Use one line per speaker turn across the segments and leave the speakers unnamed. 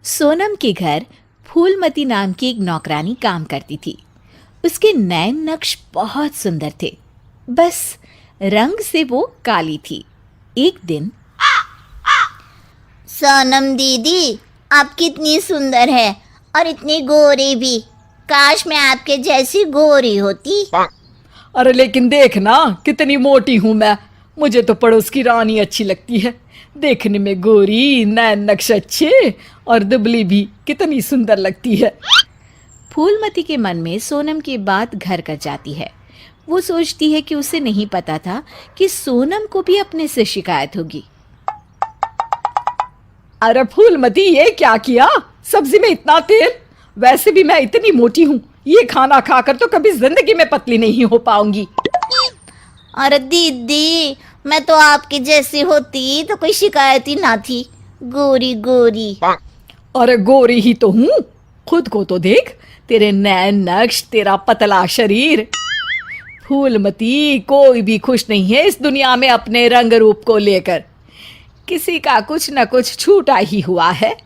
सोनम के घर फूलमती नाम की एक नौकरानी काम करती थी। उसके नैन नक्श बहुत सुंदर थे, बस रंग से वो काली थी। एक दिन,
सोनम दीदी, आप कितनी सुंदर है और इतनी गोरी भी। काश मैं आपके जैसी गोरी होती।
अरे लेकिन देख ना कितनी मोटी हूं मैं। मुझे तो पड़ोस की रानी अच्छी लगती है। देखने में गोरी, नैन नक्श अच्छे और दुबली भी कितनी सुंदर लगती है।
फूलमती के मन में सोनम की बात घर कर जाती है। वो सोचती है कि उसे नहीं पता था कि सोनम को भी अपने से शिकायत होगी।
अरे फूलमती, ये क्या किया? सब्जी में इतना तेल। वैसे भी मैं इतनी मोटी हूँ, ये खाना खाकर तो कभी जिंदगी में पतली नहीं हो पाऊंगी।
अरे दीदी, मैं तो आपकी जैसी होती तो कोई शिकायत ही ना थी। गोरी गोरी।
अरे गोरी ही तो हूँ। खुद को तो देख, तेरे नैन नक्श, तेरा पतला शरीर। फूलमती, कोई भी खुश नहीं है इस दुनिया में अपने रंग रूप को लेकर। किसी का कुछ न कुछ छूटा ही हुआ है।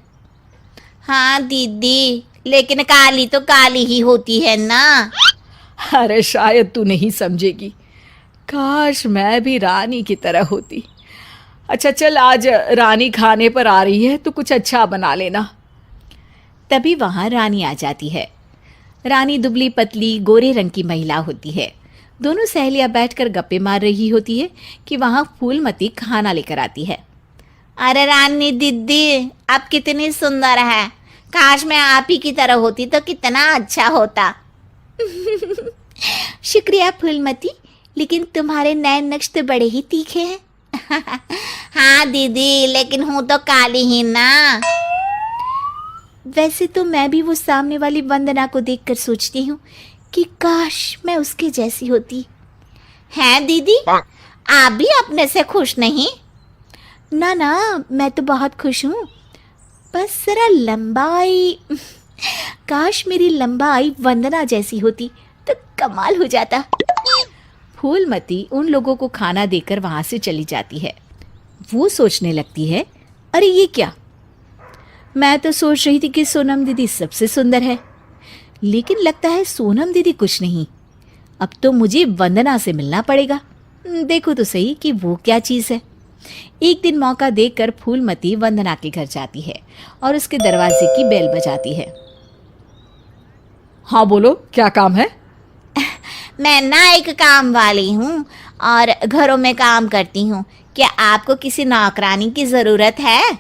हाँ दीदी, लेकिन काली तो काली ही होती है ना।
अरे शायद तू नहीं समझेगी। काश मैं भी रानी की तरह होती। अच्छा चल, आज रानी खाने पर आ रही है तो कुछ अच्छा बना लेना।
तभी वहां रानी आ जाती है। रानी दुबली पतली गोरे रंग की महिला होती है। दोनों सहेलियां बैठकर गप्पे मार रही होती है कि वहां फूलमती खाना लेकर आती है।
अरे रानी दीदी, आप कितनी सुंदर है। काश मैं आप ही की तरह होती तो कितना अच्छा होता।
शुक्रिया फूलमती, लेकिन तुम्हारे नैन नक्श तो बड़े ही तीखे हैं।
हाँ दीदी, लेकिन हूँ तो काली ही ना।
वैसे तो मैं भी वो सामने वाली वंदना को देखकर सोचती हूँ कि काश मैं उसके जैसी होती।
हैं दीदी, आप भी अपने से खुश नहीं?
ना ना, मैं तो बहुत खुश हूँ। बस जरा लंबाई, काश मेरी लंबाई वंदना जैसी होती तो कमाल हो जाता। फूलमती उन लोगों को खाना देकर वहां से चली जाती है। वो सोचने लगती है, अरे ये क्या, मैं तो सोच रही थी कि सोनम दीदी सबसे सुंदर है, लेकिन लगता है सोनम दीदी कुछ नहीं। अब तो मुझे वंदना से मिलना पड़ेगा। देखो तो सही कि वो क्या चीज़ है। एक दिन मौका देखकर फूलमती वंदना के घर जाती है और उसके दरवाजे की बेल बजाती है।
हाँ बोलो, क्या काम है?
मैं ना एक काम वाली हूँ और घरों में काम करती हूँ। क्या आपको किसी नौकरानी की ज़रूरत है?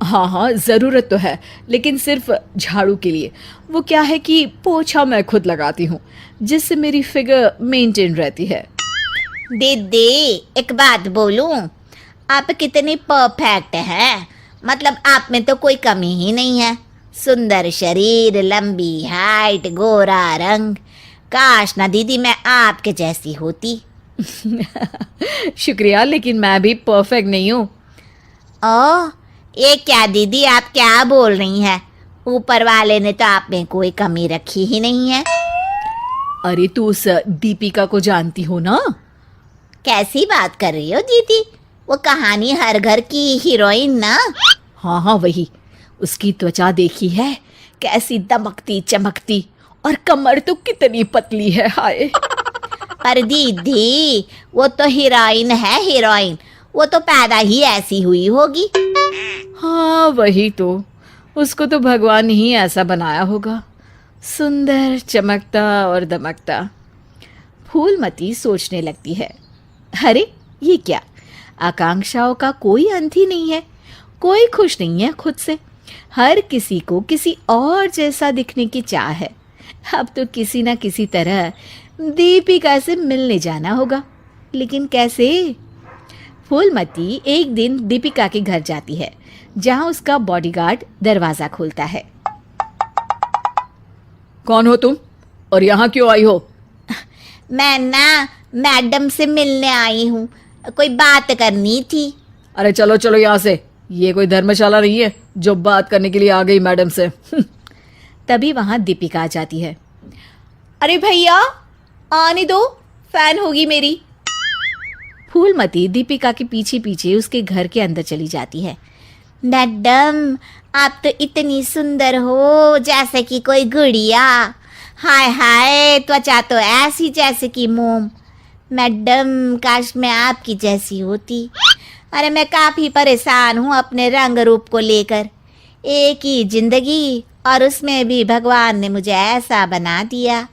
हाँ हाँ, ज़रूरत तो है, लेकिन सिर्फ झाड़ू के लिए। वो क्या है कि पोछा मैं खुद लगाती हूँ, जिससे मेरी फिगर मेंटेन रहती है।
दीदी, एक बात बोलूं, आप कितनी परफेक्ट हैं। मतलब आप में तो कोई कमी ही नहीं है। सुंदर शरीर, लंबी हाइट, गोरा रंग। काश ना दीदी मैं आपके जैसी होती।
शुक्रिया, लेकिन मैं भी परफेक्ट नहीं हूँ।
ओह, ये क्या दीदी, आप क्या बोल रही हैं? ऊपर वाले ने तो आप में कोई कमी रखी ही नहीं है।
अरे तू उस दीपिका को जानती हो ना?
कैसी बात कर रही हो दीदी? वो कहानी हर घर की हीरोइन ना?
हाँ हाँ वही। उसकी त्वचा देखी है, कैसी दमकती चमकती, और कमर तो कितनी पतली है, हाय।
पर दीदी, वो तो हीरोइन है, हीरोइन। वो तो पैदा ही ऐसी हुई होगी।
हाँ वही तो, उसको तो भगवान ही ऐसा बनाया होगा, सुंदर, चमकता और दमकता।
फूलमती सोचने लगती है, अरे ये क्या, आकांक्षाओं का कोई अंत ही नहीं है। कोई खुश नहीं है खुद से। हर किसी को किसी और जैसा दिखने की चाह है। अब तो किसी ना किसी तरह दीपिका से मिलने जाना होगा, लेकिन कैसे? फूलमती एक दिन दीपिका के घर जाती है, जहां उसका बॉडीगार्ड दरवाजा खोलता है।
कौन हो तुम और यहाँ क्यों आई हो?
मैं ना मैडम से मिलने आई हूँ, कोई बात करनी थी।
अरे चलो चलो यहाँ से, ये कोई धर्मशाला नहीं है जो बात करने के लिए आ गई मैडम से।
तभी वहां दीपिका आ जाती है। अरे भैया आने दो, फैन होगी मेरी। फूलमती दीपिका के पीछे पीछे उसके घर के अंदर चली जाती है।
मैडम, आप तो इतनी सुंदर हो जैसे कि कोई गुड़िया। हाय हाय, त्वचा तो ऐसी जैसे कि मोम। मैडम, काश मैं आपकी जैसी होती। अरे मैं काफ़ी परेशान हूँ अपने रंग रूप को लेकर। एक ही जिंदगी और उसमें भी भगवान ने मुझे ऐसा बना दिया।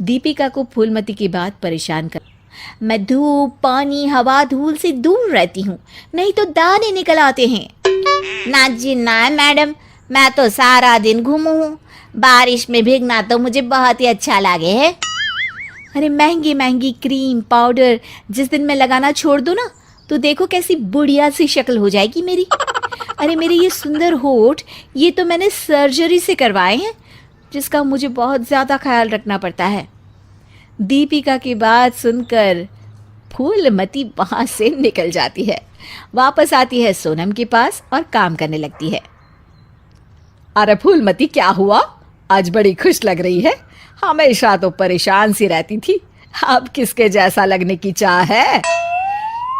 दीपिका को फूलमती की बात परेशान कर। मैं धूप, पानी, हवा, धूल से दूर रहती हूँ, नहीं तो दाने निकल आते हैं।
ना जी ना मैडम, मैं तो सारा दिन घूमू हूँ। बारिश में भीगना तो मुझे बहुत ही अच्छा लगे है।
अरे महंगी महंगी क्रीम पाउडर जिस दिन मैं लगाना छोड़ दूँ ना, तो देखो कैसी बुढ़िया सी शक्ल हो जाएगी मेरी। अरे मेरे ये सुंदर होठ, ये तो मैंने सर्जरी से करवाए हैं, जिसका मुझे बहुत ज़्यादा ख्याल रखना पड़ता है। दीपिका की बात सुनकर फूलमती वहाँ से निकल जाती है, वापस आती है सोनम के पास और काम करने लगती है।
अरे फूलमती, क्या हुआ? आज बड़ी खुश लग रही है। हमेशा तो परेशान सी रहती थी, अब किसके जैसा लगने की चाह है?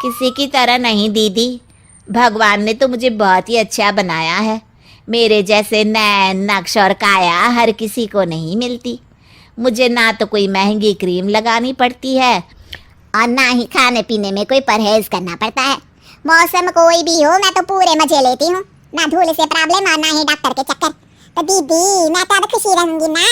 किसी की तरह नहीं दीदी, भगवान ने तो मुझे बहुत ही अच्छा बनाया है। मेरे जैसे नैन, नक्श और काया हर किसी को नहीं मिलती। मुझे ना तो कोई महंगी क्रीम लगानी पड़ती है
और ना ही खाने पीने में कोई परहेज करना पड़ता है। मौसम कोई भी हो, मैं तो पूरे मजे लेती हूँ। ना धूल से प्रॉब्लम और ना ही डॉक्टर के चक्कर। तो दीदी, मैं तो अब खुशी रहूंगी ना।